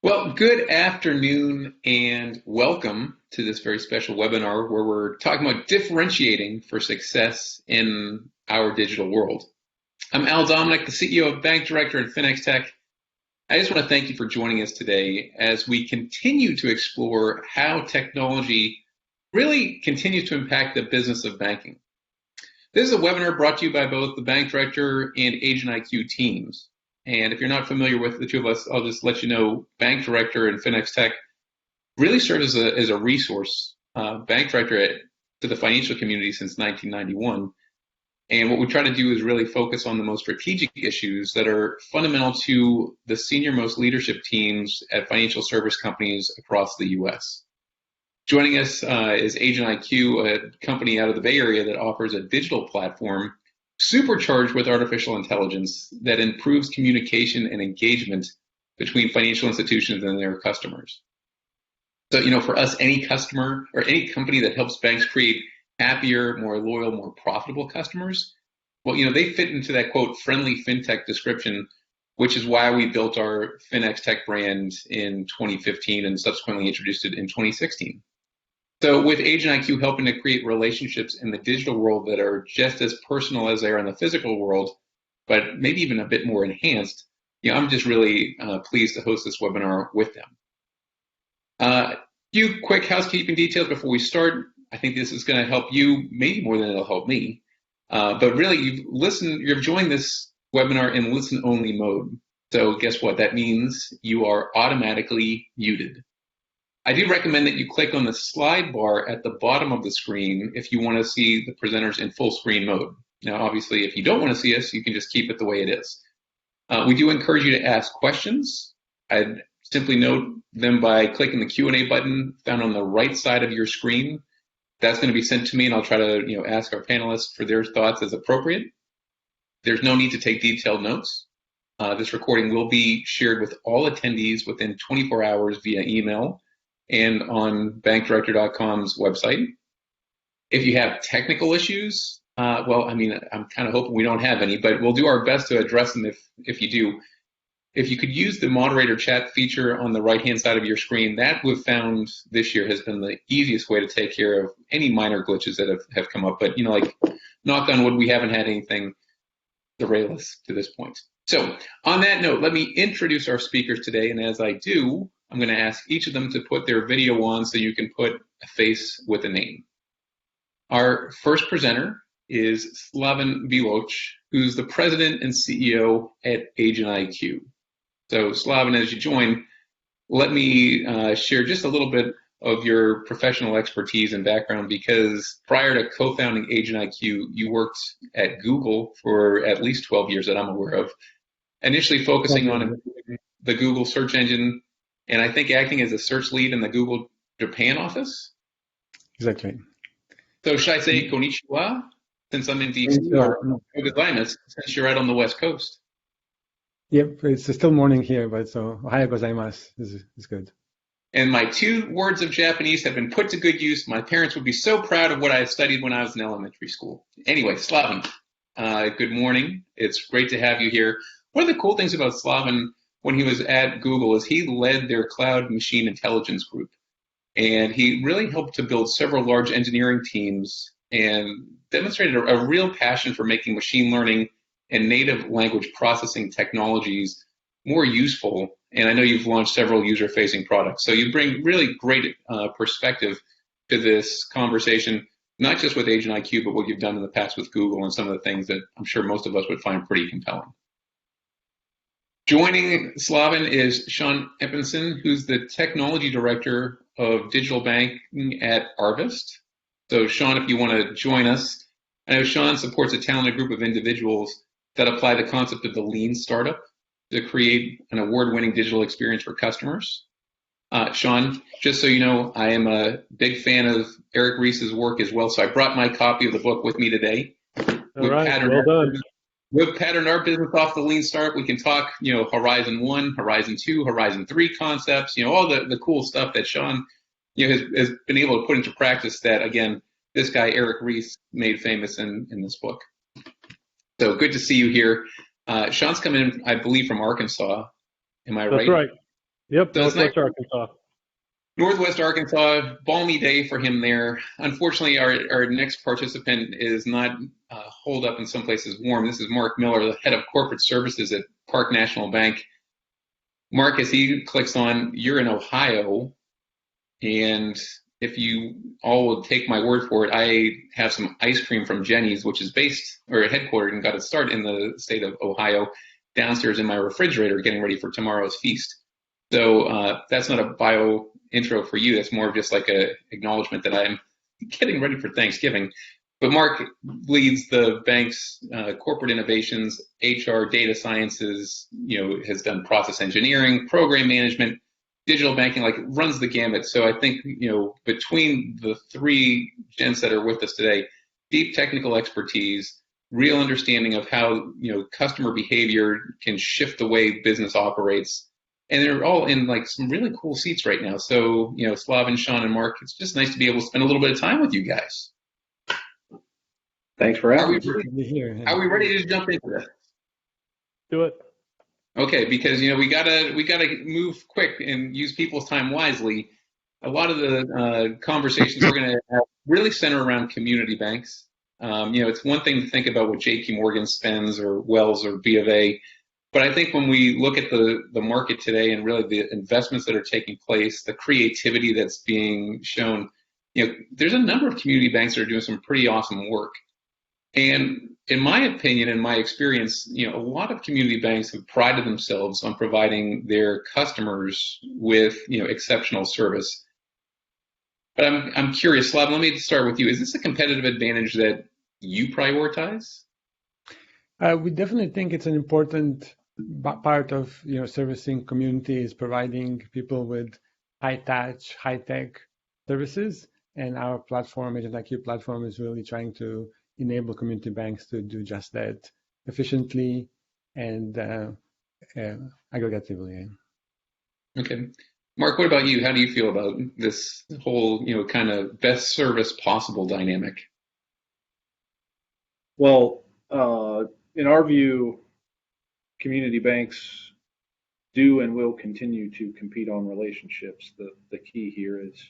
Well, good afternoon and welcome to this very special webinar where we're talking about differentiating for success in our digital world. I'm Al Dominic, the CEO of Bank Director at Finex Tech. I just want to thank you for joining us today as we continue to explore how technology really continues to impact the business of banking. This is a webinar brought to you by both the Bank Director and Agent IQ teams. And if you're not familiar with the two of us, I'll just let you know Bank Director and Finex Tech really serves as a resource, Bank Director to the financial community since 1991. And what we try to do is really focus on the most strategic issues that are fundamental to the senior most leadership teams at financial service companies across the U.S. Joining us is Agent IQ, a company out of the Bay Area that offers a digital platform supercharged with artificial intelligence that improves communication and engagement between financial institutions and their customers. So, for us, any customer or any company that helps banks create happier, more loyal, more profitable customers, well, they fit into that, quote, friendly fintech description, which is why we built our Finex Tech brand in 2015 and subsequently introduced it in 2016. So with Agent IQ helping to create relationships in the digital world that are just as personal as they are in the physical world, but maybe even a bit more enhanced, I'm just really pleased to host this webinar with them. A few quick housekeeping details before we start. I think this is going to help you maybe more than it'll help me. But really, you've joined this webinar in listen-only mode. So guess what? That means you are automatically muted. I do recommend that you click on the slide bar at the bottom of the screen if you want to see the presenters in full screen mode. Now, obviously, if you don't want to see us, you can just keep it the way it is. We do encourage you to ask questions. I'd simply note them by clicking the Q&A button found on the right side of your screen. That's going to be sent to me, and I'll try to ask our panelists for their thoughts as appropriate. There's no need to take detailed notes. This recording will be shared with all attendees within 24 hours via email and on bankdirector.com's website. If you have technical issues, I'm kind of hoping we don't have any, but we'll do our best to address them if you do. If you could use the moderator chat feature on the right-hand side of your screen, that we've found this year has been the easiest way to take care of any minor glitches that have come up. But, knock on wood, we haven't had anything derail us to this point. So on that note, let me introduce our speakers today. And as I do, I'm going to ask each of them to put their video on so you can put a face with a name. Our first presenter is Slaven Biloch, who's the president and CEO at Agent IQ. So Slaven, as you join, let me share just a little bit of your professional expertise and background, because prior to co-founding Agent IQ, you worked at Google for at least 12 years that I'm aware of, initially focusing on the Google search engine, and I think acting as a search lead in the Google Japan office. Exactly. So should I say konnichiwa, since I'm in DC, or gozaimasu, since you're out on the West Coast? Yep, it's still morning here, but so ohayou gozaimasu is good. And my 2 words of Japanese have been put to good use. My parents would be so proud of what I studied when I was in elementary school. Anyway, Slaven, good morning. It's great to have you here. One of the cool things about Slaven when he was at Google is he led their cloud machine intelligence group. And he really helped to build several large engineering teams and demonstrated a real passion for making machine learning and native language processing technologies more useful. And I know you've launched several user-facing products. So you bring really great perspective to this conversation, not just with Agent IQ, but what you've done in the past with Google and some of the things that I'm sure most of us would find pretty compelling. Joining Slaven is Sean Epinson, who's the Technology Director of Digital Banking at Arvest. So Sean, if you want to join us, I know Sean supports a talented group of individuals that apply the concept of the lean startup to create an award-winning digital experience for customers. Sean, just so you know, I am a big fan of Eric Ries's work as well, so I brought my copy of the book with me today. All right, well done. We've patterned our business off the lean startup. We can talk, Horizon 1, Horizon 2, Horizon 3 concepts, all the cool stuff that Sean has been able to put into practice that, again, this guy, Eric Ries, made famous in this book. So good to see you here. Sean's coming in, I believe, from Arkansas. Am I right? That's right. Yep, So it's nice. Northwest Arkansas. Northwest Arkansas, balmy day for him there. Unfortunately, our next participant is not holed up in some places warm. This is Mark Miller, the head of corporate services at Park National Bank. Mark, as he clicks on, you're in Ohio, and if you all would take my word for it, I have some ice cream from Jenny's, which is based or headquartered and got its start in the state of Ohio, downstairs in my refrigerator, getting ready for tomorrow's feast. So that's not a bio intro for you. That's more of just like a acknowledgement that I'm getting ready for Thanksgiving. But Mark leads the bank's corporate innovations, HR, data sciences, has done process engineering, program management, digital banking, like runs the gamut. So I think, between the three gents that are with us today, deep technical expertise, real understanding of how, customer behavior can shift the way business operates. And they're all in like some really cool seats right now. So, Slav, Sean, and Mark, it's just nice to be able to spend a little bit of time with you guys. Thanks for having me. Are we ready to jump into this? Do it. Okay, because we gotta move quick and use people's time wisely. A lot of the conversations we're gonna have really center around community banks. It's one thing to think about what J.P. Morgan spends or Wells or B of A, but I think when we look at the market today and really the investments that are taking place, the creativity that's being shown, there's a number of community banks that are doing some pretty awesome work. And in my opinion, in my experience, a lot of community banks have prided themselves on providing their customers with, exceptional service. But I'm curious, Slav, let me start with you. Is this a competitive advantage that you prioritize? We definitely think it's an important part of servicing communities, providing people with high touch, high tech services, and our platform, Agent IQ platform, is really trying to enable community banks to do just that efficiently and aggregatively. Okay. Mark, what about you? How do you feel about this whole, kind of best service possible dynamic? Well, in our view, community banks do and will continue to compete on relationships. The key here is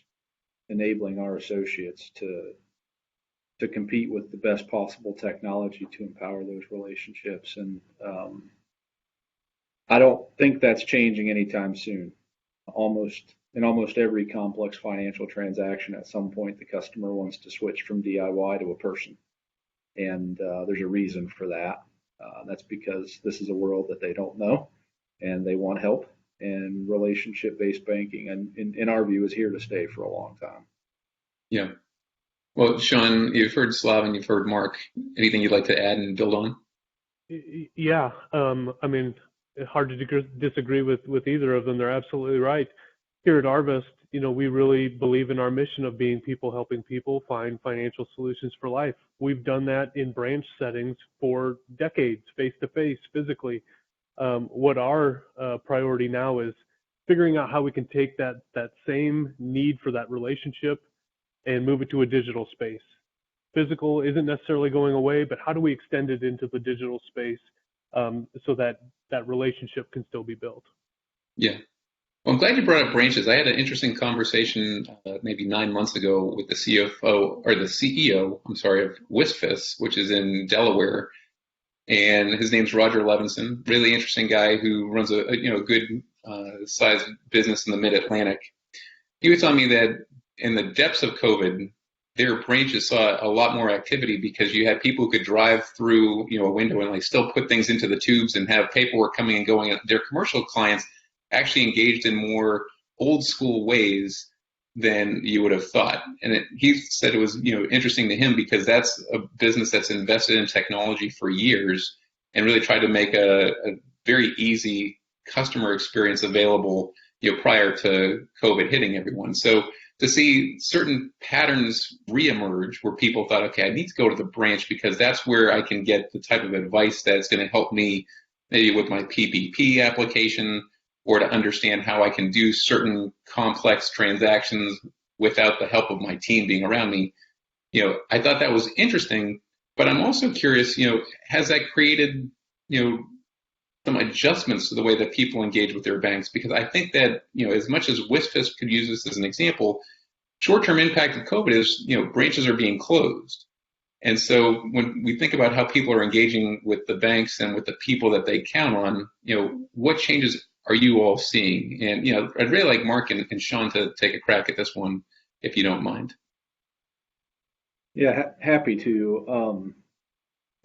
enabling our associates to compete with the best possible technology to empower those relationships. And I don't think that's changing anytime soon. In almost every complex financial transaction, at some point, the customer wants to switch from DIY to a person. And there's a reason for that. That's because this is a world that they don't know and they want help. And relationship-based banking, and in our view, is here to stay for a long time. Yeah. Well, Sean, you've heard Slav and you've heard Mark. Anything you'd like to add and build on? Yeah. Hard to disagree with either of them. They're absolutely right. Here at Arvest, we really believe in our mission of being people helping people find financial solutions for life. We've done that in branch settings for decades, face-to-face, physically. What our priority now is figuring out how we can take that same need for that relationship and move it to a digital space. Physical isn't necessarily going away, but how do we extend it into the digital space so that relationship can still be built? Yeah. Well, I'm glad you brought up branches. I had an interesting conversation maybe 9 months ago with the CEO of WisFis, which is in Delaware, and his name's Roger Levinson. Really interesting guy who runs a good sized business in the Mid-Atlantic. He was telling me that in the depths of COVID, their branches saw a lot more activity because you had people who could drive through a window and still put things into the tubes and have paperwork coming and going. Their commercial clients actually engaged in more old school ways than you would have thought. And he said it was interesting to him because that's a business that's invested in technology for years and really tried to make a very easy customer experience available prior to COVID hitting everyone. So to see certain patterns reemerge where people thought, okay, I need to go to the branch because that's where I can get the type of advice that's going to help me maybe with my PPP application or to understand how I can do certain complex transactions without the help of my team being around me. I thought that was interesting, but I'm also curious, has that created, some adjustments to the way that people engage with their banks, because I think that, as much as WisFIS could use this as an example, short-term impact of COVID is, branches are being closed. And so when we think about how people are engaging with the banks and with the people that they count on, what changes are you all seeing? And, I'd really like Mark and Sean to take a crack at this one, if you don't mind. Yeah, happy to.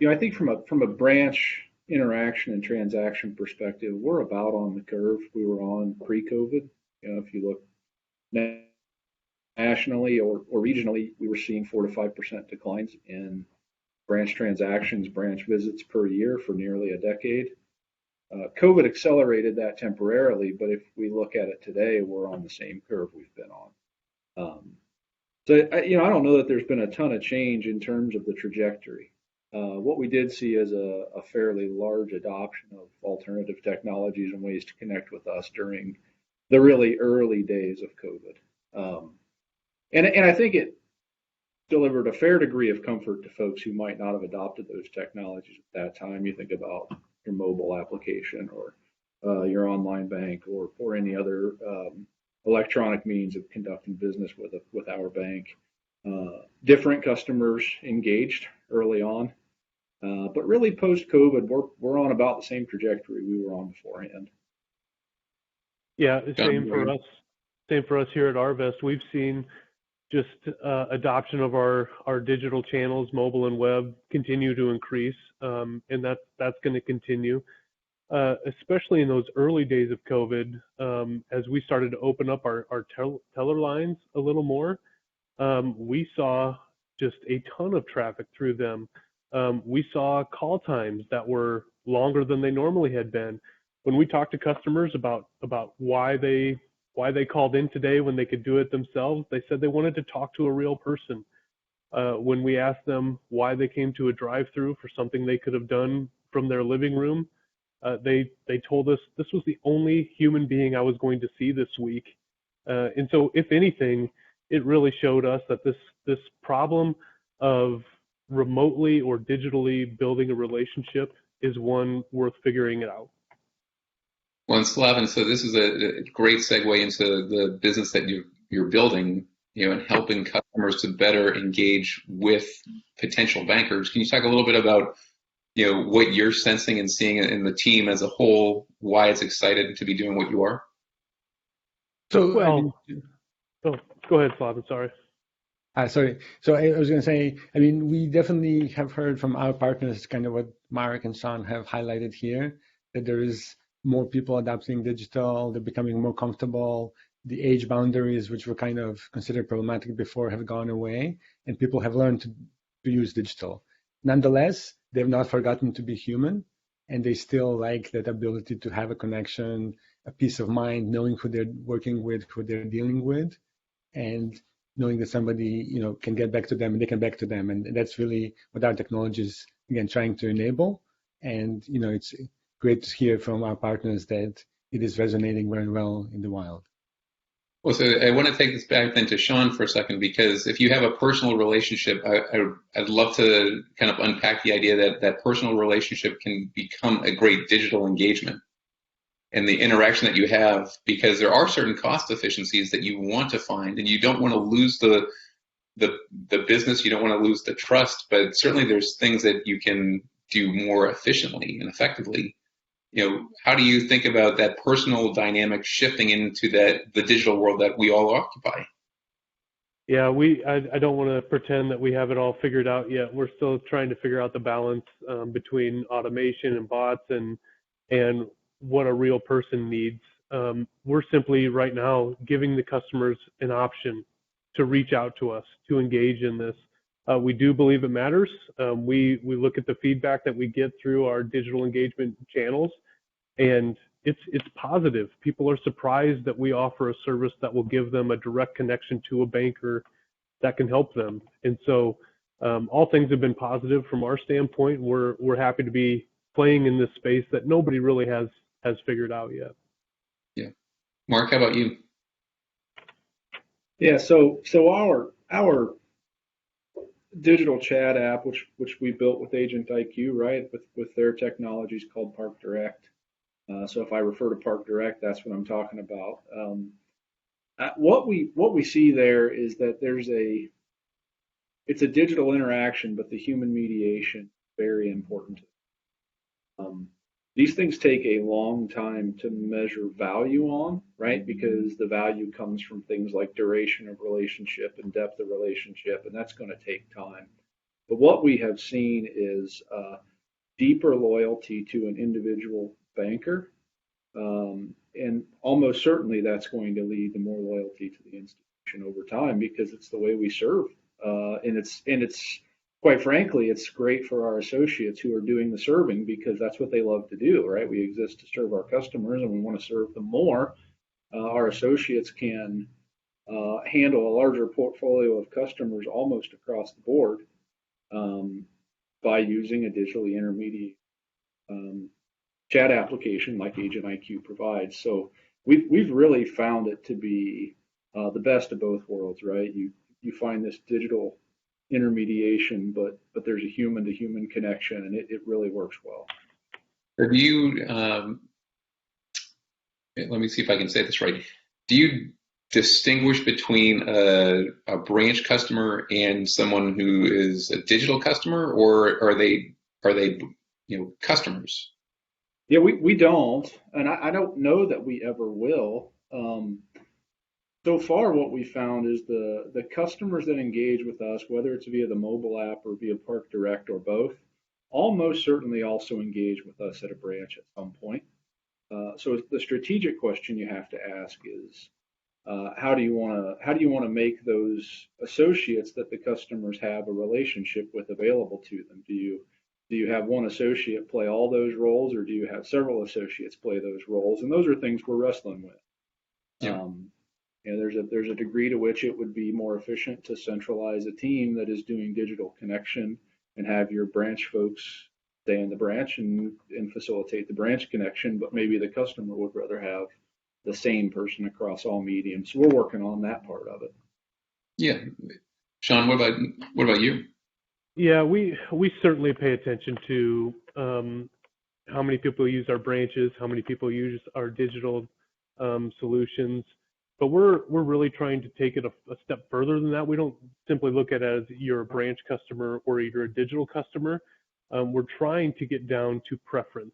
I think from a branch interaction and transaction perspective, we're about on the curve we were on pre-COVID. If you look nationally or regionally, we were seeing 4 to 5% declines in branch transactions, branch visits per year for nearly a decade. COVID accelerated that temporarily, but if we look at it today, we're on the same curve we've been on. So I don't know that there's been a ton of change in terms of the trajectory. What we did see is a fairly large adoption of alternative technologies and ways to connect with us during the really early days of COVID. And I think it delivered a fair degree of comfort to folks who might not have adopted those technologies at that time. You think about your mobile application or your online bank or any other electronic means of conducting business with our bank. Different customers engaged early on, but really post-COVID, we're on about the same trajectory we were on beforehand. Yeah, same for us. Same for us here at Arvest. We've seen just adoption of our digital channels, mobile and web, continue to increase, and that's going to continue. Especially in those early days of COVID, as we started to open up our teller lines a little more, we saw just a ton of traffic through them. We saw call times that were longer than they normally had been. When we talked to customers about why they called in today when they could do it themselves, they said they wanted to talk to a real person. When we asked them why they came to a drive-through for something they could have done from their living room, they told us this was the only human being I was going to see this week. And so, if anything, it really showed us that this problem of remotely or digitally building a relationship is one worth figuring it out. Well, and Slavin, so this is a great segue into the business that you're building, and helping customers to better engage with potential bankers. Can you talk a little bit about, what you're sensing and seeing in the team as a whole, why it's excited to be doing what you are? So, go ahead, Slavin. Sorry. Sorry. So I was going to say, we definitely have heard from our partners, kind of what Mark and Sean have highlighted here, that there is more people adopting digital, they're becoming more comfortable. The age boundaries, which were kind of considered problematic before, have gone away, and people have learned to use digital. Nonetheless, they've not forgotten to be human, and they still like that ability to have a connection, a peace of mind, knowing who they're working with, who they're dealing with, and knowing that somebody, can get back to them and they can back to them. And that's really what our technology is, again, trying to enable. And, it's great to hear from our partners that it is resonating very well in the wild. Well, so I want to take this back then to Sean for a second, because if you have a personal relationship, I'd love to kind of unpack the idea that that personal relationship can become a great digital engagement and the interaction that you have, because there are certain cost efficiencies that you want to find, and you don't want to lose the business, you don't want to lose the trust, but certainly there's things that you can do more efficiently and effectively. How do you think about that personal dynamic shifting into the digital world that we all occupy? Yeah, I don't want to pretend that we have it all figured out yet. We're still trying to figure out the balance between automation and bots and what a real person needs. We're simply right now giving the customers an option to reach out to us, to engage in this. We do believe it matters. We look at the feedback that we get through our digital engagement channels, and it's positive. People are surprised that we offer a service that will give them a direct connection to a banker that can help them. And so all things have been positive from our standpoint. We're happy to be playing in this space that nobody really has figured out yet. Yeah. Mark, how about you? Yeah, so our digital chat app, which we built with Agent IQ, right, with their technologies called Park Direct. So if I refer to Park Direct, that's what I'm talking about. What we see there is that it's a digital interaction, but the human mediation is very important. Um, these things take a long time to measure value on, right? Because the value comes from things like duration of relationship and depth of relationship, and that's going to take time. But what we have seen is deeper loyalty to an individual banker, and almost certainly that's going to lead to more loyalty to the institution over time because it's the way we serve, and it's quite frankly, it's great for our associates who are doing the serving because that's what they love to do, right? We exist to serve our customers, and we want to serve them more. Our associates can handle a larger portfolio of customers almost across the board, um, by using a digitally intermediate um, chat application like Agent IQ provides. So we've really found it to be the best of both worlds, right? You find this digital intermediation, but there's a human to human connection, and it really works well. Have you, let me see if I can say this right. Do you distinguish between a branch customer and someone who is a digital customer, or are they customers? Yeah, we don't, and I don't know that we ever will. So far, what we found is the customers that engage with us, whether it's via the mobile app or via Park Direct or both, almost certainly also engage with us at a branch at some point. So the strategic question you have to ask is, how do you want to make those associates that the customers have a relationship with available to them? Do you have one associate play all those roles, or do you have several associates play those roles? And those are things we're wrestling with. Yeah. There's a degree to which it would be more efficient to centralize a team that is doing digital connection and have your branch folks stay in the branch and facilitate the branch connection, but maybe the customer would rather have the same person across all mediums. So we're working on that part of it. Yeah. Sean, what about you? Yeah, we certainly pay attention to how many people use our branches, how many people use our digital solutions. But we're really trying to take it a step further than that. We don't simply look at it as you're a branch customer or you're a digital customer. We're trying to get down to preference.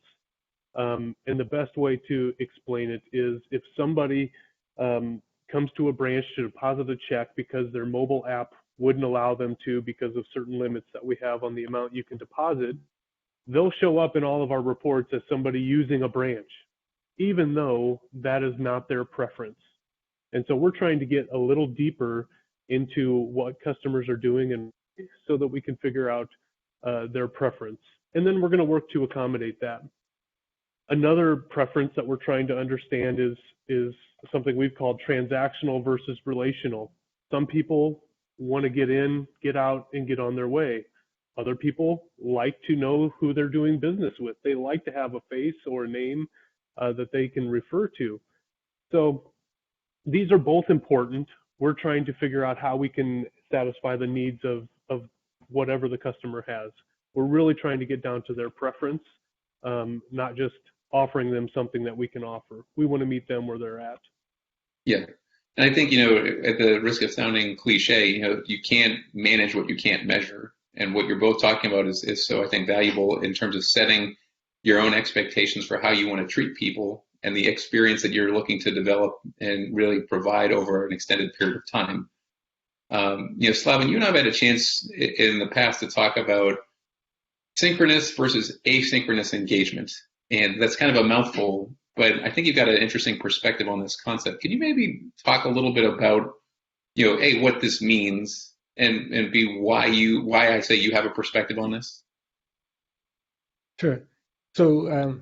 And the best way to explain it is if somebody comes to a branch to deposit a check because their mobile app wouldn't allow them to because of certain limits that we have on the amount you can deposit, they'll show up in all of our reports as somebody using a branch, even though that is not their preference. And so we're trying to get a little deeper into what customers are doing and so that we can figure out their preference. And then we're going to work to accommodate that. Another preference that we're trying to understand is something we've called transactional versus relational. Some people want to get in, get out, and get on their way. Other people like to know who they're doing business with. They like to have a face or a name that they can refer to. So these are both important. We're trying to figure out how we can satisfy the needs of whatever the customer has. We're really trying to get down to their preference, not just offering them something that we can offer. We want to meet them where they're at. Yeah. And I think, at the risk of sounding cliche, you can't manage what you can't measure. And what you're both talking about is so, I think, valuable in terms of setting your own expectations for how you want to treat people and the experience that you're looking to develop and really provide over an extended period of time. Slavin, you and I have had a chance in the past to talk about synchronous versus asynchronous engagement. And that's kind of a mouthful, but I think you've got an interesting perspective on this concept. Could you maybe talk a little bit about, A, what this means, and B, why I say you have a perspective on this? Sure. So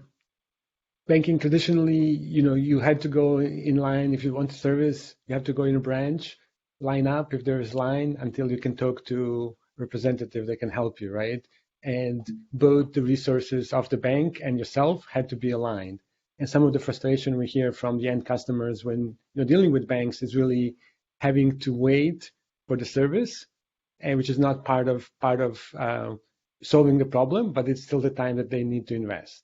banking traditionally, you had to go in line. If you want service, you have to go in a branch, line up if there is line until you can talk to a representative that can help you, right? And both the resources of the bank and yourself had to be aligned. And some of the frustration we hear from the end customers when dealing with banks is really having to wait for the service, and which is not part of solving the problem, but it's still the time that they need to invest.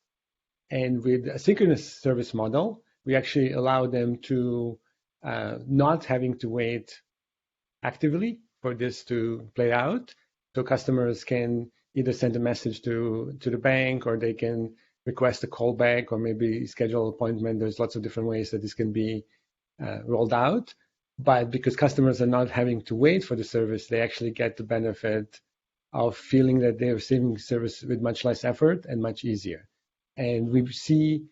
And with a synchronous service model, we actually allow them to not having to wait actively for this to play out. So customers can either send a message to the bank, or they can request a callback, or maybe schedule an appointment. There's lots of different ways that this can be rolled out. But because customers are not having to wait for the service, they actually get the benefit of feeling that they're receiving service with much less effort and much easier. And we see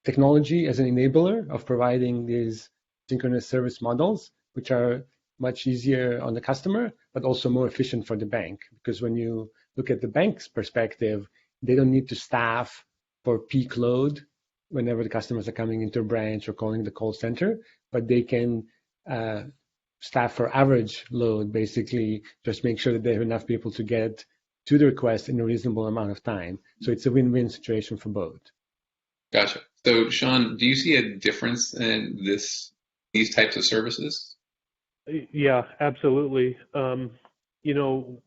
technology as an enabler of providing these synchronous service models, which are much easier on the customer, but also more efficient for the bank. Because when you look at the bank's perspective, they don't need to staff for peak load whenever the customers are coming into a branch or calling the call center, but they can staff for average load, basically just make sure that they have enough people to get to the request in a reasonable amount of time. So it's a win-win situation for both. Gotcha. So Sean, do you see a difference in these types of services? Yeah, absolutely.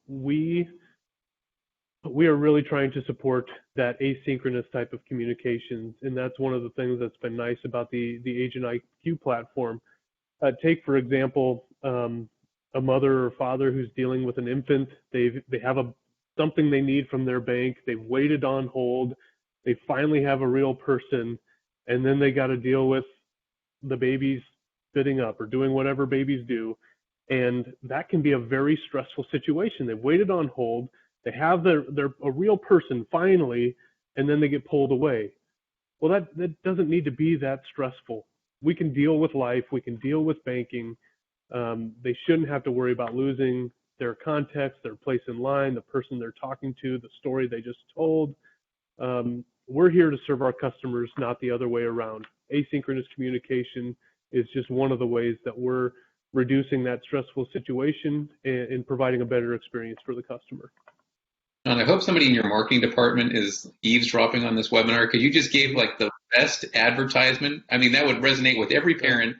We are really trying to support that asynchronous type of communications, and that's one of the things that's been nice about the Agent IQ platform. Take, for example, a mother or father who's dealing with an infant. They have something they need from their bank. They've waited on hold. They finally have a real person, and then they got to deal with the baby's spitting up or doing whatever babies do. And that can be a very stressful situation. They've waited on hold. They have a real person finally, and then they get pulled away. Well, that doesn't need to be that stressful. We can deal with life. We can deal with banking. They shouldn't have to worry about losing their context, their place in line, the person they're talking to, the story they just told. We're here to serve our customers, not the other way around. Asynchronous communication is just one of the ways that we're reducing that stressful situation and providing a better experience for the customer. And I hope somebody in your marketing department is eavesdropping on this webinar, because you just gave like the best advertisement. I mean, that would resonate with every parent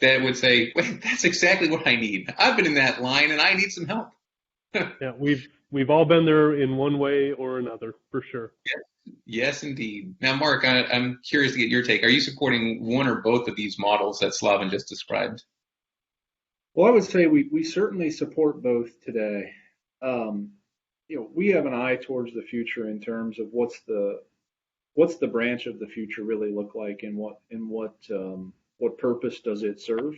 that would say, wait, that's exactly what I need. I've been in that line and I need some help. Yeah, we've all been there in one way or another, for sure. Yes, indeed. Now, Mark, I'm curious to get your take. Are you supporting one or both of these models that Slaven just described? Well, I would say we certainly support both today. We have an eye towards the future in terms of what's the branch of the future really look like, and what purpose does it serve.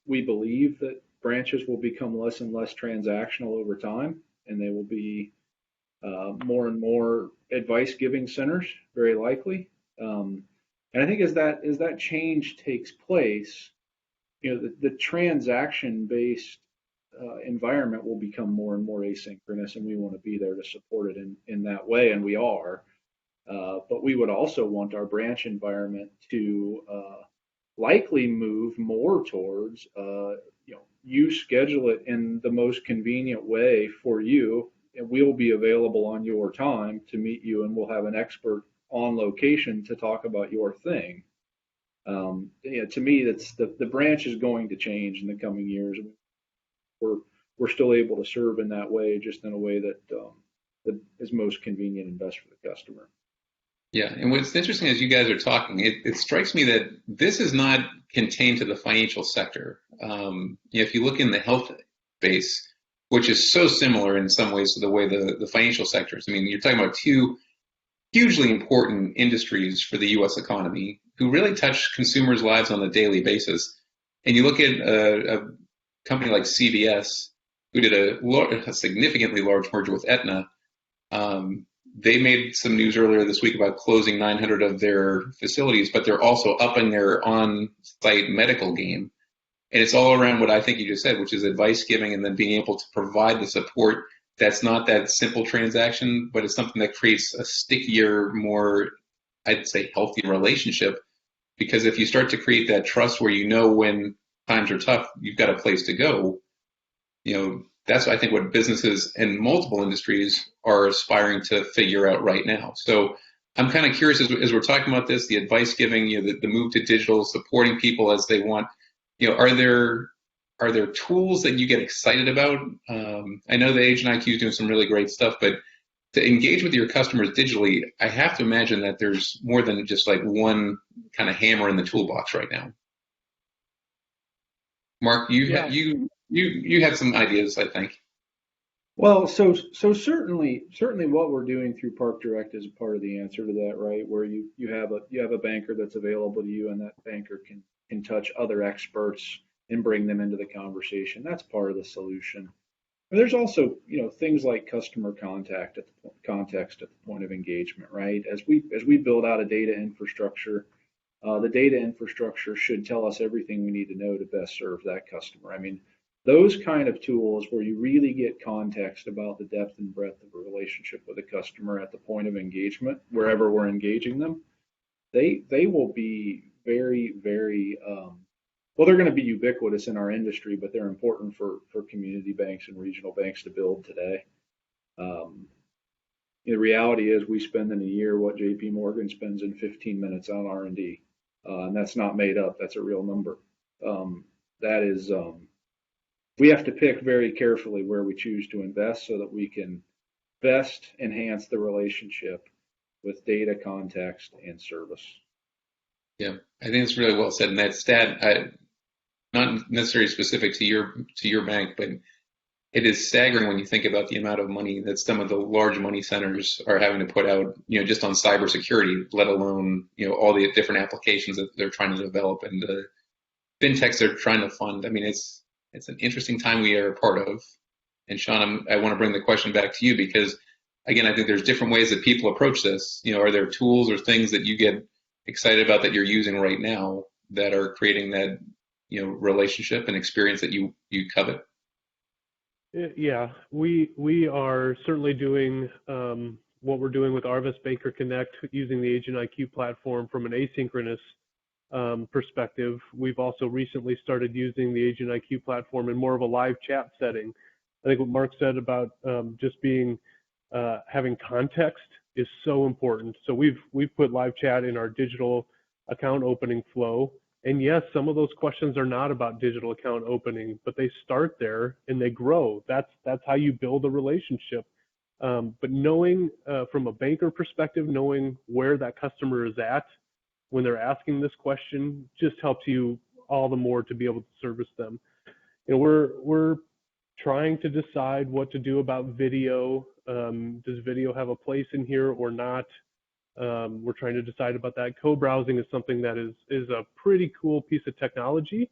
We believe that branches will become less and less transactional over time, and they will be more and more advice-giving centers, very likely. And I think as that change takes place, the transaction-based environment will become more and more asynchronous, and we want to be there to support it in that way, and we are. But we would also want our branch environment to likely move more towards, you schedule it in the most convenient way for you, and we'll be available on your time to meet you, and we'll have an expert on location to talk about your thing. To me, that's the branch is going to change in the coming years. We're still able to serve in that way, just in a way that is most convenient and best for the customer. Yeah, and what's interesting as you guys are talking, it strikes me that this is not contained to the financial sector. If you look in the health space, which is so similar in some ways to the way the financial sector is. I mean, you're talking about two hugely important industries for the U.S. economy who really touch consumers' lives on a daily basis. And you look at a company like CVS, who did a significantly large merger with Aetna. They made some news earlier this week about closing 900 of their facilities, but they're also upping their on-site medical game. And it's all around what I think you just said, which is advice giving, and then being able to provide the support that's not that simple transaction, but it's something that creates a stickier, more, I'd say, healthy relationship. Because if you start to create that trust where when times are tough, you've got a place to go, that's, I think, what businesses in multiple industries are aspiring to figure out right now. So I'm kind of curious as we're talking about this, the advice giving, the move to digital, supporting people as they want. Are there tools that you get excited about? I know the Agent IQ is doing some really great stuff, but to engage with your customers digitally, I have to imagine that there's more than just like one kind of hammer in the toolbox right now. Mark, you had some ideas, I think. Well, so certainly what we're doing through Park Direct is a part of the answer to that, right? Where you have a banker that's available to you, and that banker can touch other experts and bring them into the conversation. That's part of the solution. But there's also, things like customer context at the point of engagement, right? As we build out a data infrastructure, the data infrastructure should tell us everything we need to know to best serve that customer. I mean, those kind of tools where you really get context about the depth and breadth of a relationship with a customer at the point of engagement, wherever we're engaging them, they will be very, very well, they're going to be ubiquitous in our industry, but they're important for community banks and regional banks to build today. The reality is we spend in a year what JP Morgan spends in 15 minutes on R&D. And that's not made up. That's a real number. We have to pick very carefully where we choose to invest so that we can best enhance the relationship with data, context, and service. Yeah, I think it's really well said. And that stat, not necessarily specific to your bank, but it is staggering when you think about the amount of money that some of the large money centers are having to put out, just on cybersecurity, let alone, all the different applications that they're trying to develop and the fintechs they're trying to fund. I mean, it's an interesting time we are a part of. And Sean, I want to bring the question back to you because, again, I think there's different ways that people approach this. Are there tools or things that you get excited about that you're using right now that are creating that, relationship and experience that you covet? Yeah, we are certainly doing what we're doing with Arvest Banker Connect using the Agent IQ platform from an asynchronous perspective. We've also recently started using the Agent IQ platform in more of a live chat setting. I think what Mark said about just being having context is so important. So we've put live chat in our digital account opening flow. And yes, some of those questions are not about digital account opening, but they start there and they grow. That's how you build a relationship. But knowing from a banker perspective, knowing where that customer is at when they're asking this question just helps you all the more to be able to service them. We're trying to decide what to do about video. Does video have a place in here or not? We're trying to decide about that. Co-browsing is something that is a pretty cool piece of technology.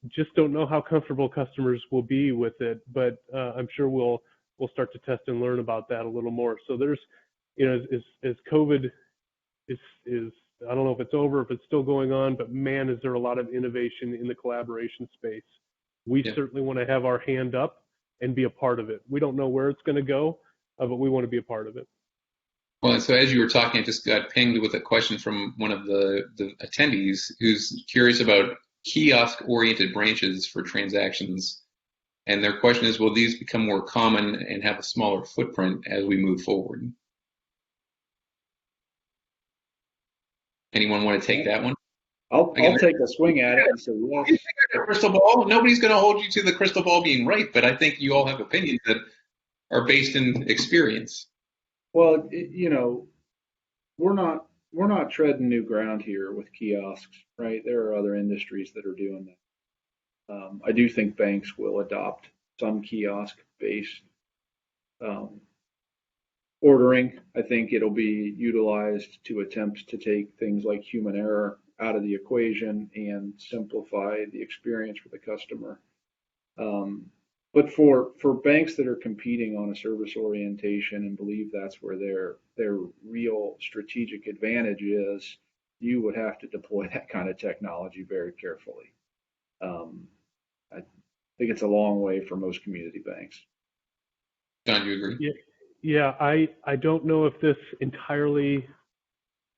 Just don't know how comfortable customers will be with it, but I'm sure we'll start to test and learn about that a little more. So there's, as COVID is I don't know if it's over, if it's still going on, but man, is there a lot of innovation in the collaboration space. We certainly want to have our hand up and be a part of it. We don't know where it's going to go, but we want to be a part of it. Well, so as you were talking, I just got pinged with a question from one of the attendees who's curious about kiosk-oriented branches for transactions. And their question is, will these become more common and have a smaller footprint as we move forward? Anyone want to take that one? I'll take a swing at it and say yes. You think I got a crystal ball? Nobody's going to hold you to the crystal ball being right, but I think you all have opinions that are based in experience. Well, we're not treading new ground here with kiosks, right? There are other industries that are doing that. I do think banks will adopt some kiosk-based ordering. I think it'll be utilized to attempt to take things like human error out of the equation and simplify the experience for the customer. But for banks that are competing on a service orientation and believe that's where their real strategic advantage is, you would have to deploy that kind of technology very carefully. I think it's a long way for most community banks. John, you agree? Yeah, I don't know if this entirely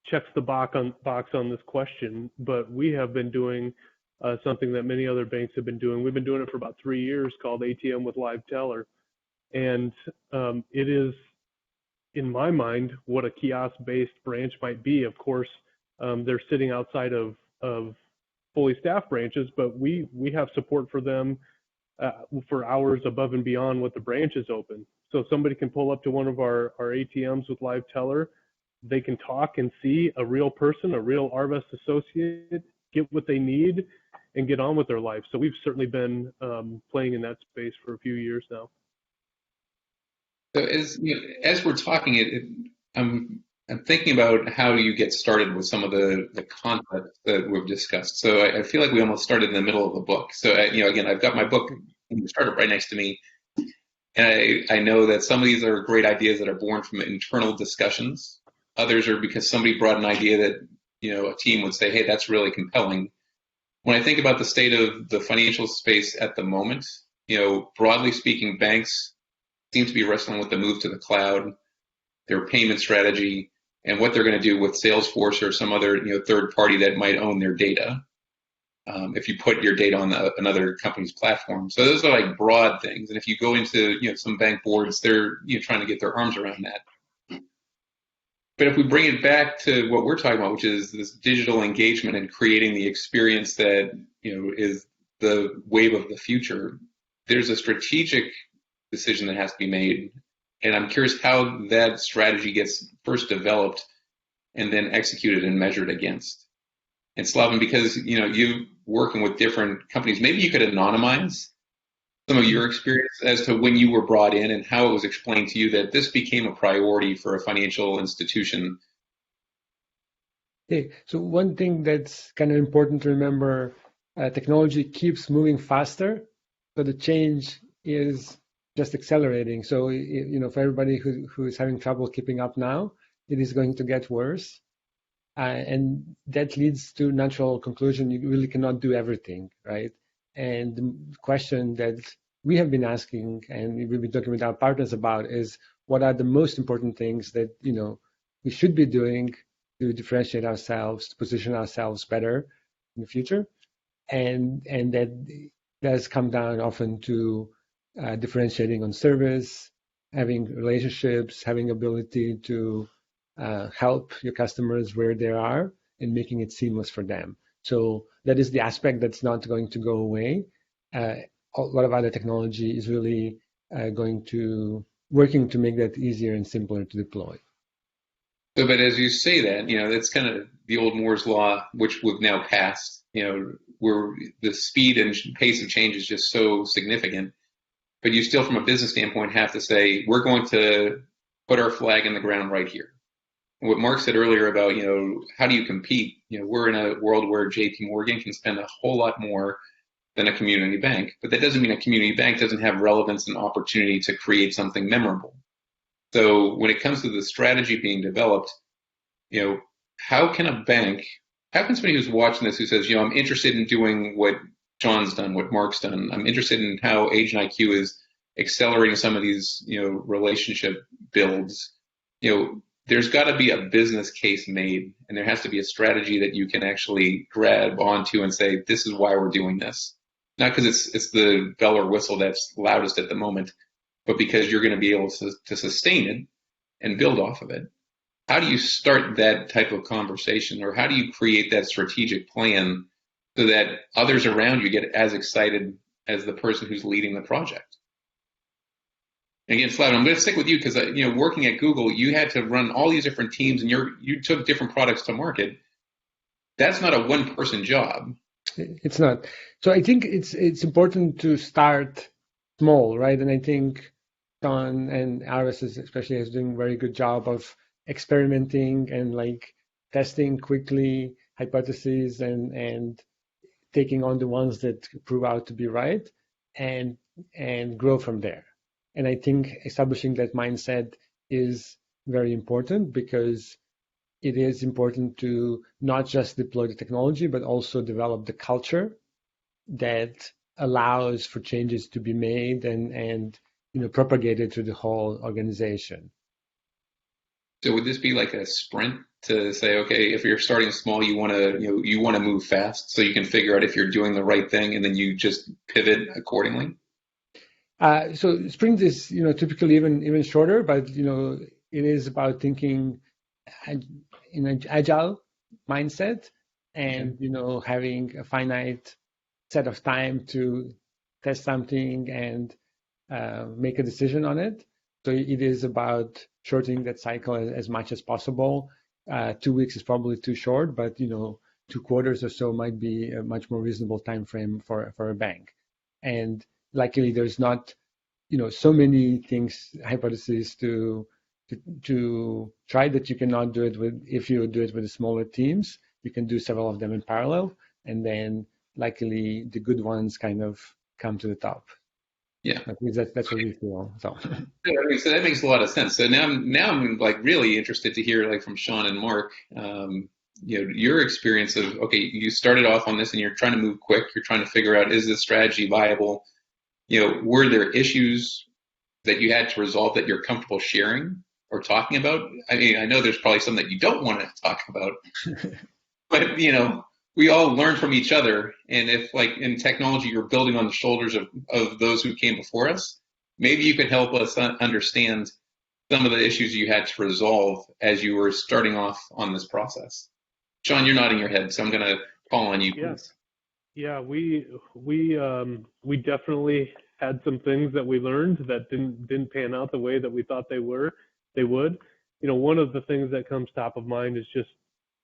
checks the box on this question, but we have been doing something that many other banks have been doing. We've been doing it for about 3 years, called ATM with Live Teller. And it is, in my mind, what a kiosk-based branch might be. Of course, they're sitting outside of fully staffed branches, but we have support for them for hours above and beyond what the branch is open. So somebody can pull up to one of our ATMs with live teller. They can talk and see a real person, a real Arvest associate, get what they need, and get on with their life. So we've certainly been playing in that space for a few years now. So as we're talking, I'm thinking about how you get started with some of the concepts that we've discussed. So I feel like we almost started in the middle of the book. So again, I've got my book started right next to me, and I know that some of these are great ideas that are born from internal discussions. Others are because somebody brought an idea that a team would say, "Hey, that's really compelling." When I think about the state of the financial space at the moment, broadly speaking, banks seem to be wrestling with the move to the cloud, their payment strategy, and what they're going to do with Salesforce or some other third party that might own their data. If you put your data on another company's platform, so those are like broad things. And if you go into some bank boards, they're trying to get their arms around that. But if we bring it back to what we're talking about, which is this digital engagement and creating the experience that is the wave of the future, there's a strategic decision that has to be made. And I'm curious how that strategy gets first developed and then executed and measured against. And Slaven, because you working with different companies, maybe you could anonymize some of your experience as to when you were brought in and how it was explained to you that this became a priority for a financial institution. Okay, so one thing that's kind of important to remember, technology keeps moving faster, so the change is just accelerating. So, for everybody who is having trouble keeping up now, it is going to get worse. And that leads to natural conclusion. You really cannot do everything, right? And the question that we have been asking, and we've been talking with our partners about, is what are the most important things that we should be doing to differentiate ourselves, to position ourselves better in the future, and that does come down often to differentiating on service, having relationships, having ability to help your customers where they are, and making it seamless for them. So that is the aspect that's not going to go away. A lot of other technology is really working to make that easier and simpler to deploy. So, but as you say that, that's kind of the old Moore's law, which we've now passed, where the speed and pace of change is just so significant. But you still, from a business standpoint, have to say, we're going to put our flag in the ground right here. And what Mark said earlier about, how do you compete? We're in a world where JP Morgan can spend a whole lot more than a community bank, but that doesn't mean a community bank doesn't have relevance and opportunity to create something memorable. So when it comes to the strategy being developed, how can somebody who's watching this who says, I'm interested in doing what John's done, what Mark's done, I'm interested in how Agent IQ is accelerating some of these, relationship builds, there's got to be a business case made, and there has to be a strategy that you can actually grab onto and say, this is why we're doing this. Not because it's the bell or whistle that's loudest at the moment, but because you're going to be able to sustain it and build off of it. How do you start that type of conversation, or how do you create that strategic plan so that others around you get as excited as the person who's leading the project? Again, Slaven, I'm going to stick with you because working at Google, you had to run all these different teams, and you took different products to market. That's not a one-person job. It's not. So I think it's important to start small, right? And I think John and Arvest especially is doing a very good job of experimenting and testing quickly hypotheses and taking on the ones that prove out to be right and grow from there. And I think establishing that mindset is very important, because it is important to not just deploy the technology, but also develop the culture that allows for changes to be made and propagated through the whole organization. So would this be like a sprint to say, okay, if you're starting small, you want to move fast, so you can figure out if you're doing the right thing, and then you just pivot accordingly? So sprint is, typically even shorter, but it is about thinking in an agile mindset, and having a finite set of time to test something and make a decision on it. So it is about shortening that cycle as much as possible. 2 weeks is probably too short, but 2 quarters or so might be a much more reasonable time frame for a bank. And luckily, there's not so many things, hypotheses to try that you cannot do it with. If you do it with the smaller teams, you can do several of them in parallel, and then luckily the good ones kind of come to the top. Yeah, at least that's what we feel. So so that makes a lot of sense. So now I'm like really interested to hear like from Sean and Mark, your experience of, okay, you started off on this and you're trying to move quick. You're trying to figure out, is this strategy viable? Were there issues that you had to resolve that you're comfortable sharing or talking about? I mean, I know there's probably some that you don't want to talk about, but we all learn from each other. And if like in technology, you're building on the shoulders of those who came before us, maybe you could help us understand some of the issues you had to resolve as you were starting off on this process. Sean, you're nodding your head, so I'm going to call on you. Yes. Yeah, we definitely had some things that we learned that didn't pan out the way that we thought they would. One of the things that comes top of mind is just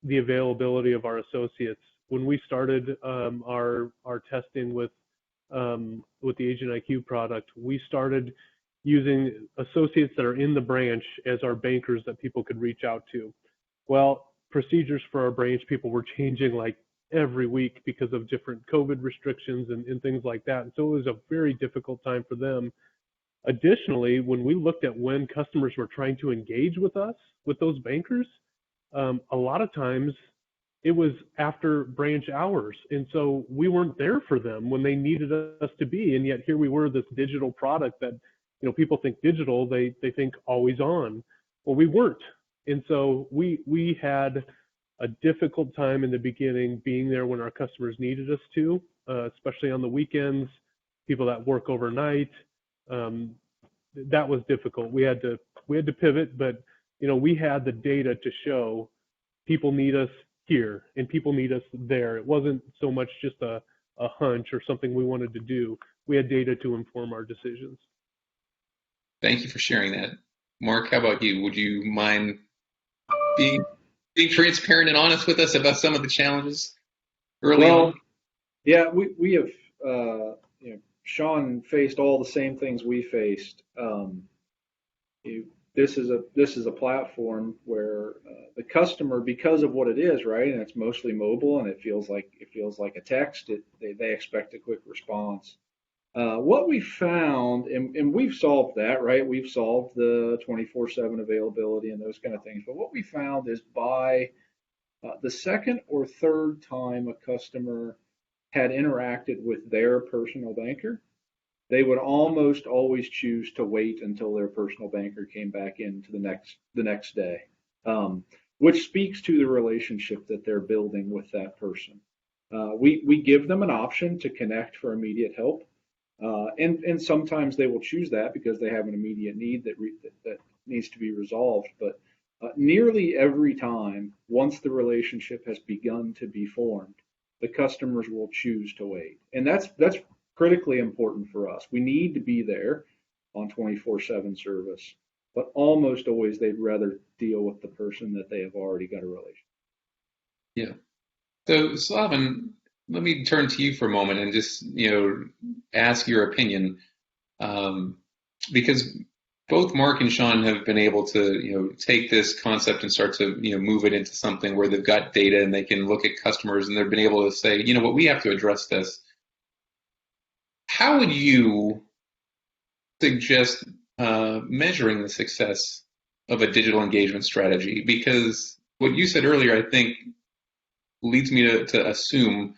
the availability of our associates. When we started our testing with the Agent IQ product, we started using associates that are in the branch as our bankers that people could reach out to. Well, procedures for our branch people were changing like every week because of different COVID restrictions and things like that. And so it was a very difficult time for them. Additionally, when we looked at when customers were trying to engage with us, with those bankers, a lot of times it was after branch hours. And so we weren't there for them when they needed us to be. And yet here we were, this digital product that, people think digital, they think always on. Well, we weren't. And so we had a difficult time in the beginning being there when our customers needed us to, especially on the weekends, people that work overnight. That was difficult. We had to pivot, but we had the data to show people need us here and people need us there. It wasn't so much just a hunch or something we wanted to do. We had data to inform our decisions. Thank you for sharing that. Mark, how about you? Would you mind being transparent and honest with us about some of the challenges early on? Yeah, we have, Sean faced all the same things we faced. This is a platform where the customer, because of what it is, right, and it's mostly mobile and it feels like a text, they expect a quick response. What we found, and we've solved that, right? We've solved the 24/7 availability and those kind of things. But what we found is by the second or third time a customer had interacted with their personal banker, they would almost always choose to wait until their personal banker came back into the next day, which speaks to the relationship that they're building with that person. We give them an option to connect for immediate help. And sometimes they will choose that because they have an immediate need that needs to be resolved. But nearly every time, once the relationship has begun to be formed, the customers will choose to wait. And that's critically important for us. We need to be there on 24/7 service, but almost always they'd rather deal with the person that they have already got a relationship. Yeah. So Slaven, let me turn to you for a moment and just, ask your opinion, because both Mark and Sean have been able to, take this concept and start to, move it into something where they've got data and they can look at customers and they've been able to say, what, we have to address this. How would you suggest measuring the success of a digital engagement strategy? Because what you said earlier, I think, leads me to assume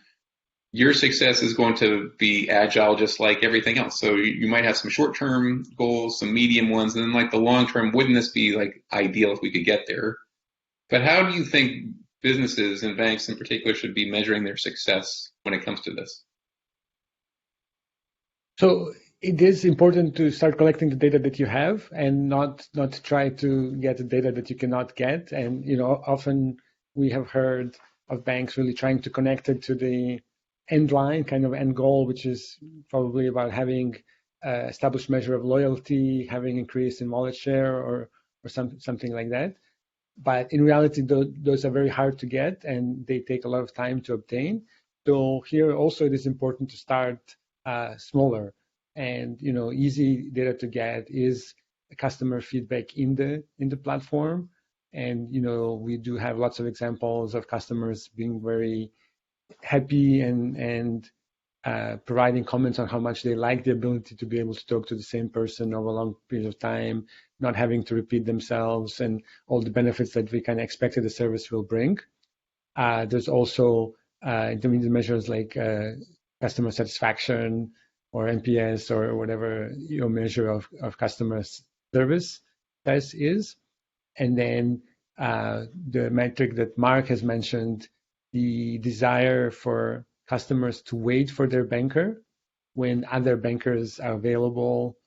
your success is going to be agile just like everything else. So you might have some short-term goals, some medium ones, and then like the long-term, wouldn't this be like ideal if we could get there? But how do you think businesses and banks in particular should be measuring their success when it comes to this? So it is important to start collecting the data that you have and not try to get the data that you cannot get. And, often we have heard of banks really trying to connect it to the end line, kind of end goal, which is probably about having established measure of loyalty, having increase in wallet share, or something like that. But in reality, those are very hard to get, and they take a lot of time to obtain. So here also it is important to start smaller, and easy data to get is customer feedback in the platform. And we do have lots of examples of customers being very happy and providing comments on how much they like the ability to be able to talk to the same person over a long period of time, not having to repeat themselves, and all the benefits that we kind of expected the service will bring. There's also intermediate measures like customer satisfaction or NPS or whatever measure of customer service that is. And then the metric that Mark has mentioned, the desire for customers to wait for their banker when other bankers are available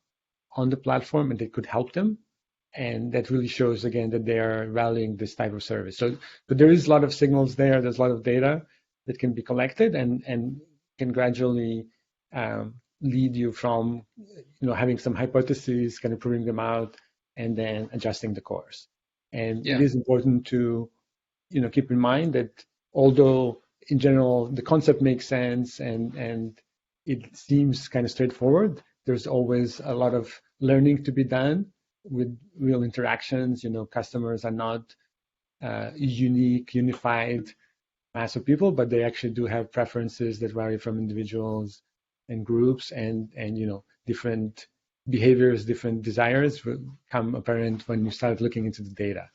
on the platform and they could help them. And that really shows, again, that they are valuing this type of service. So there is a lot of signals there. There's a lot of data that can be collected and can gradually lead you from having some hypotheses, kind of proving them out, and then adjusting the course. And It is important to keep in mind that although in general the concept makes sense and it seems kind of straightforward, there's always a lot of learning to be done with real interactions. Customers are not unified mass of people, but they actually do have preferences that vary from individuals and groups, and different behaviors, different desires will become apparent when you start looking into the data.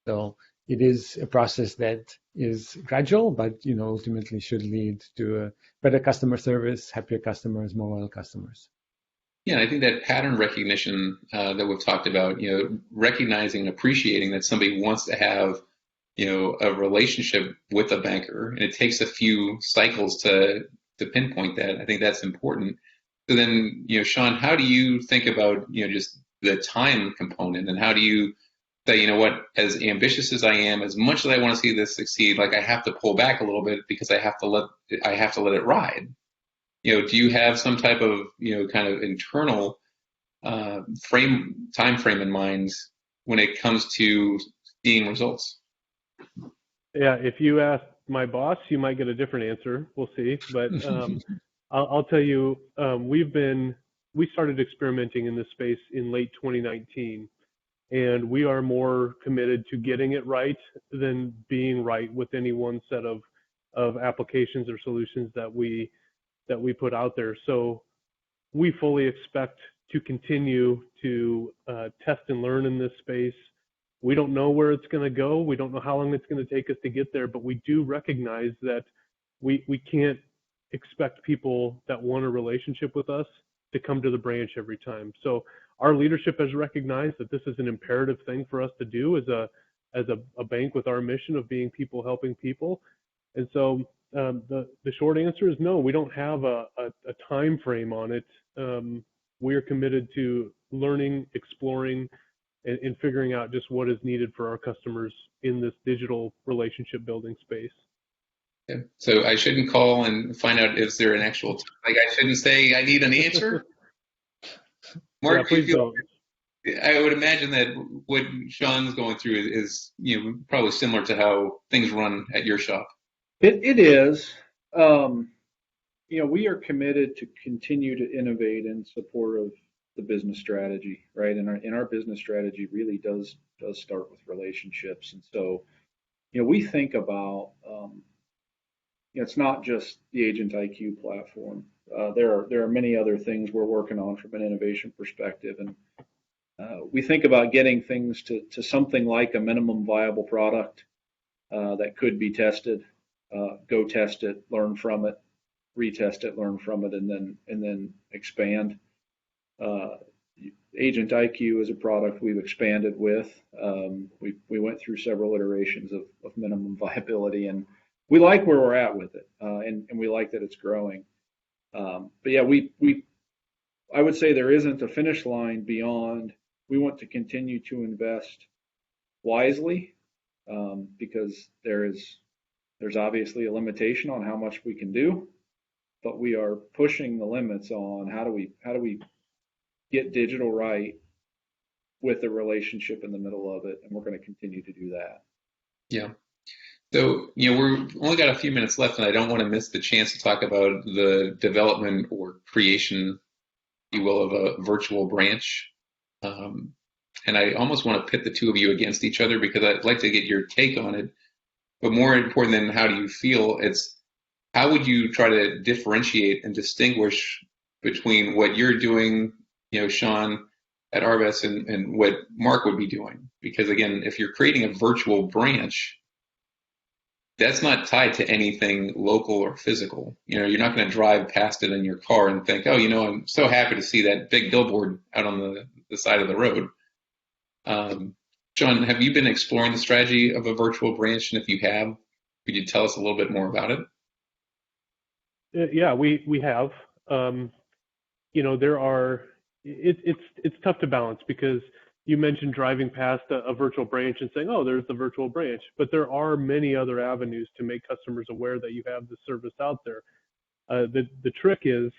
So it is a process that is gradual, but ultimately should lead to a better customer service, happier customers, more loyal customers. Yeah, I think that pattern recognition that we've talked about, recognizing and appreciating that somebody wants to have, a relationship with a banker, and it takes a few cycles to pinpoint that. I think that's important. So then, Sean, how do you think about, just the time component, and how do you say, as ambitious as I am, as much as I want to see this succeed, like I have to pull back a little bit because I have to let it ride. Do you have some type of, kind of internal time frame in mind when it comes to seeing results? Yeah, if you ask my boss, you might get a different answer. We'll see. But I'll tell you, we started experimenting in this space in late 2019, and we are more committed to getting it right than being right with any one set of applications or solutions that we put out there. So we fully expect to continue to test and learn in this space. We don't know where it's going to go. We don't know how long it's going to take us to get there, but we do recognize that we can't expect people that want a relationship with us to come to the branch every time. So our leadership has recognized that this is an imperative thing for us to do as a bank with our mission of being people helping people. And so the short answer is no, we don't have a time frame on it. We are committed to learning, exploring, and figuring out just what is needed for our customers in this digital relationship building space. Okay. So I shouldn't call and find out if there an actual, like I shouldn't say I need an answer. Mark, yeah, please don't. I would imagine that what Sean's going through is probably similar to how things run at your shop. It is. We are committed to continue to innovate in support of the business strategy, right? And our business strategy really does start with relationships. And so, we think about, it's not just the Agent IQ platform. There are many other things we're working on from an innovation perspective, and we think about getting things to something like a minimum viable product that could be tested. Go test it, learn from it, retest it, learn from it, and then expand. Agent IQ is a product we've expanded with. We went through several iterations of minimum viability, and we like where we're at with it, and we like that it's growing. But yeah, I would say there isn't a finish line beyond. We want to continue to invest wisely because there's obviously a limitation on how much we can do, but we are pushing the limits on how do we get digital right with a relationship in the middle of it, and we're going to continue to do that. Yeah. So, we've only got a few minutes left, and I don't want to miss the chance to talk about the development or creation, if you will, of a virtual branch. And I almost want to pit the two of you against each other because I'd like to get your take on it. But more important than how do you feel, it's how would you try to differentiate and distinguish between what you're doing, Sean, at Arvest and what Mark would be doing? Because again, if you're creating a virtual branch, that's not tied to anything local or physical. You're not going to drive past it in your car and think, oh, I'm so happy to see that big billboard out on the side of the road. John, have you been exploring the strategy of a virtual branch? And if you have, could you tell us a little bit more about it? Yeah, we have. It's tough to balance because you mentioned driving past a virtual branch and saying, oh, there's the virtual branch, but there are many other avenues to make customers aware that you have the service out there. The trick is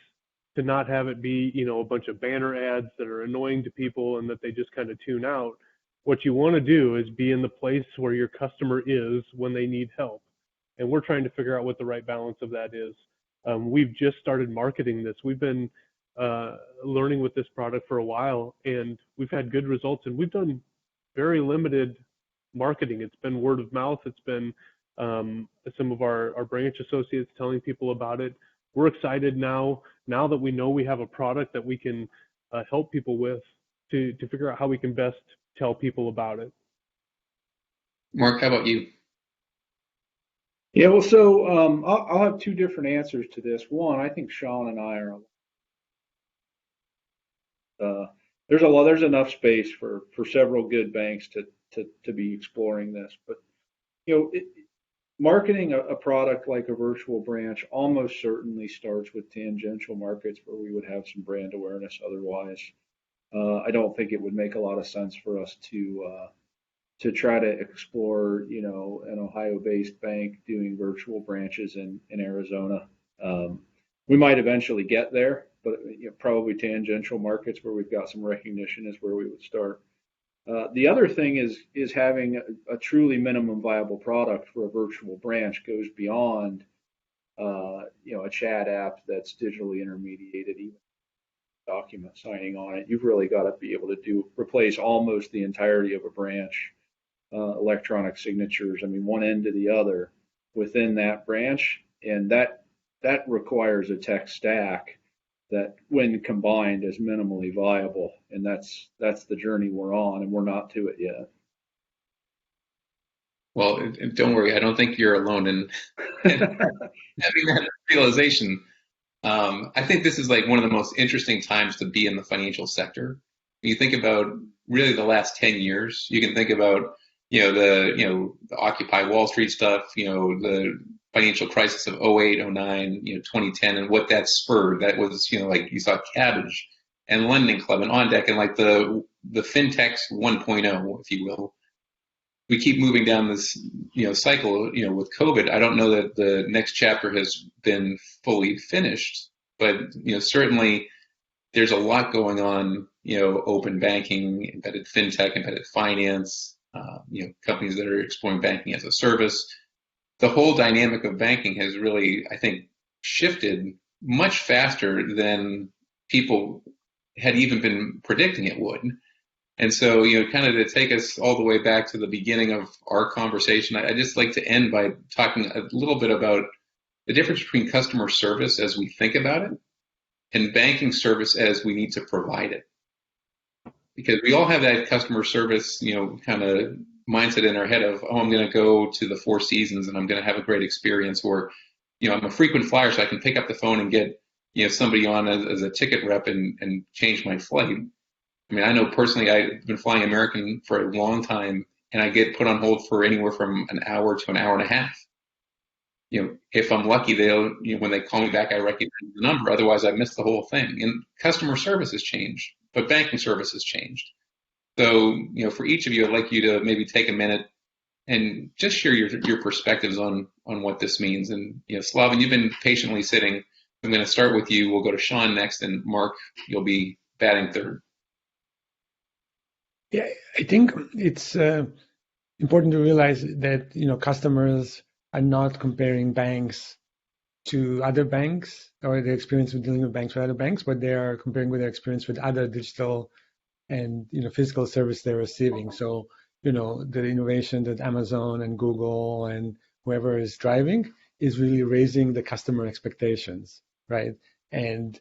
to not have it be, a bunch of banner ads that are annoying to people and that they just kind of tune out. What you want to do is be in the place where your customer is when they need help. And we're trying to figure out what the right balance of that is. We've just started marketing this. We've been learning with this product for a while, and we've had good results, and we've done very limited marketing. It's been word of mouth. It's been some of our branch associates telling people about it. We're excited now that we know we have a product that we can help people with to figure out how we can best tell people about it. Mark, how about you? Yeah, well, so I'll have two different answers to this. One, I think Sean and I are there's enough space for several good banks to be exploring this. But marketing a product like a virtual branch almost certainly starts with tangential markets where we would have some brand awareness. Otherwise, I don't think it would make a lot of sense for us to try to explore, an Ohio-based bank doing virtual branches in Arizona. We might eventually get there, but probably tangential markets where we've got some recognition is where we would start. The other thing is having a truly minimum viable product for a virtual branch goes beyond, a chat app that's digitally intermediated, even document signing on it. You've really got to be able to replace almost the entirety of a branch, electronic signatures. I mean, one end to the other within that branch, and that requires a tech stack that, when combined, is minimally viable, and that's the journey we're on, and we're not to it yet. Well, don't worry. I don't think you're alone in having that realization. I think this is like one of the most interesting times to be in the financial sector. When you think about really the last 10 years, you can think about, the Occupy Wall Street stuff, the financial crisis of 08, 09, 2010, and what that spurred. That was, like you saw Kabbage and Lending Club and OnDeck and like the fintechs 1.0, if you will. We keep moving down this, cycle, with COVID. I don't know that the next chapter has been fully finished, but, certainly there's a lot going on, open banking, embedded fintech, embedded finance, companies that are exploring banking as a service. The whole dynamic of banking has really, I think, shifted much faster than people had even been predicting it would. And so, kind of to take us all the way back to the beginning of our conversation, I just like to end by talking a little bit about the difference between customer service as we think about it and banking service as we need to provide it. Because we all have that customer service, kind of mindset in our head of, oh, I'm going to go to the Four Seasons and I'm going to have a great experience, or, I'm a frequent flyer, so I can pick up the phone and get, somebody on as a ticket rep and change my flight. I mean, I know personally I've been flying American for a long time, and I get put on hold for anywhere from an hour to an hour and a half. If I'm lucky, they'll, when they call me back, I recognize the number. Otherwise, I miss the whole thing. And customer service has changed, but banking service has changed. So, for each of you, I'd like you to maybe take a minute and just share your perspectives on what this means. And, Slavin, you've been patiently sitting. I'm going to start with you. We'll go to Sean next, and Mark, you'll be batting third? Yeah, I think it's important to realize that customers are not comparing banks to other banks or their experience with dealing with banks with other banks, but they are comparing with their experience with other digital and physical service they're receiving. So the innovation that Amazon and Google and whoever is driving is really raising the customer expectations, right? And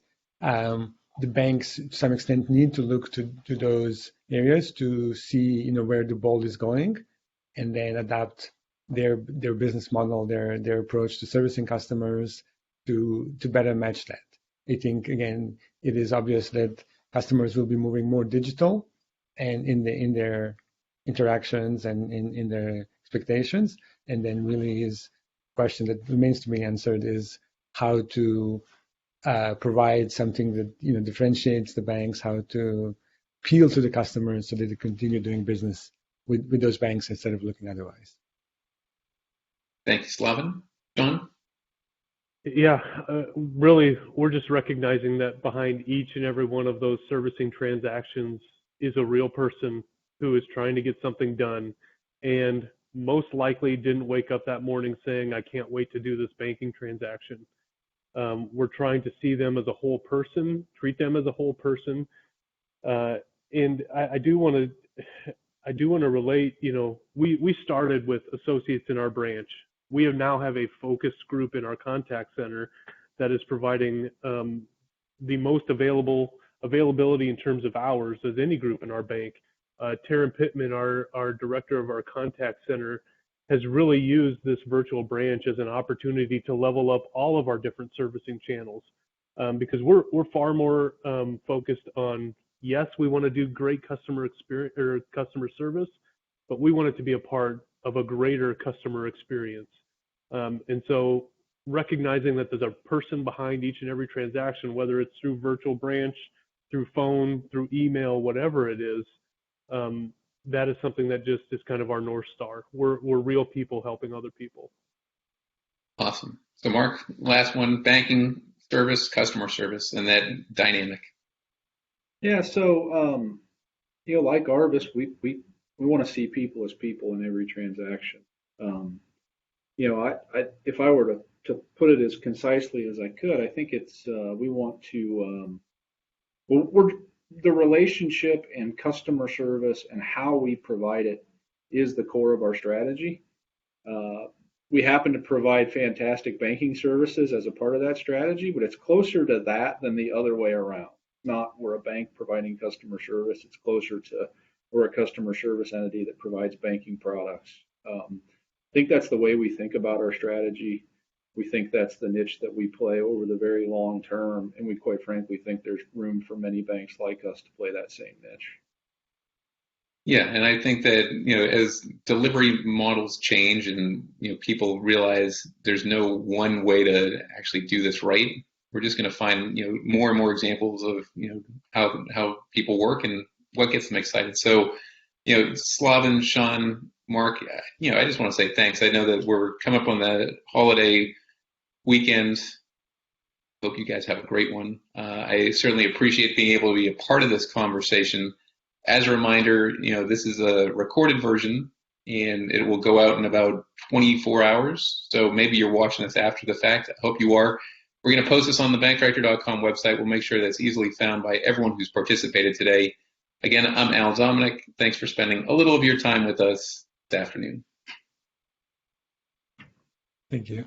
the banks, to some extent, need to look to those areas to see where the ball is going, and then adapt their business model, their approach to servicing customers to better match that. I think again, it is obvious that customers will be moving more digital and in their interactions and in their expectations. And then really his question that remains to be answered is how to provide something that differentiates the banks, how to appeal to the customers so that they continue doing business with those banks instead of looking otherwise. Thank you, Slaven. Sean? Yeah, really, we're just recognizing that behind each and every one of those servicing transactions is a real person who is trying to get something done, and most likely didn't wake up that morning saying, I can't wait to do this banking transaction. We're trying to see them as a whole person, treat them as a whole person. And I do want to relate, we started with associates in our branch. We now have a focus group in our contact center that is providing the most availability in terms of hours as any group in our bank. Taryn Pittman, our director of our contact center, has really used this virtual branch as an opportunity to level up all of our different servicing channels, because we're far more focused on, yes, we want to do great customer experience or customer service, but we want it to be a part of a greater customer experience. And so recognizing that there's a person behind each and every transaction, whether it's through virtual branch, through phone, through email, whatever it is, that is something that just is kind of our North Star. We're real people helping other people. Awesome. So Mark, last one, banking service, customer service, and that dynamic. Yeah, so like Arvis, we want to see people as people in every transaction. If I were to put it as concisely as I could, I think it's we want to the relationship and customer service and how we provide it is the core of our strategy. We happen to provide fantastic banking services as a part of that strategy, but it's closer to that than the other way around. Not we're a bank providing customer service. It's closer to we're a customer service entity that provides banking products. I think that's the way we think about our strategy. We think that's the niche that we play over the very long term, and we quite frankly think there's room for many banks like us to play that same niche. Yeah, and I think that as delivery models change and people realize there's no one way to actually do this right, we're just going to find more and more examples of how people work and what gets them excited. So Slaven, Sean, Mark, I just want to say thanks. I know that we're coming up on the holiday weekend. Hope you guys have a great one. I certainly appreciate being able to be a part of this conversation. As a reminder, this is a recorded version and it will go out in about 24 hours. So maybe you're watching this after the fact. I hope you are. We're going to post this on the bankdirector.com website. We'll make sure that's easily found by everyone who's participated today. Again, I'm Al Dominic. Thanks for spending a little of your time with us this afternoon. Thank you.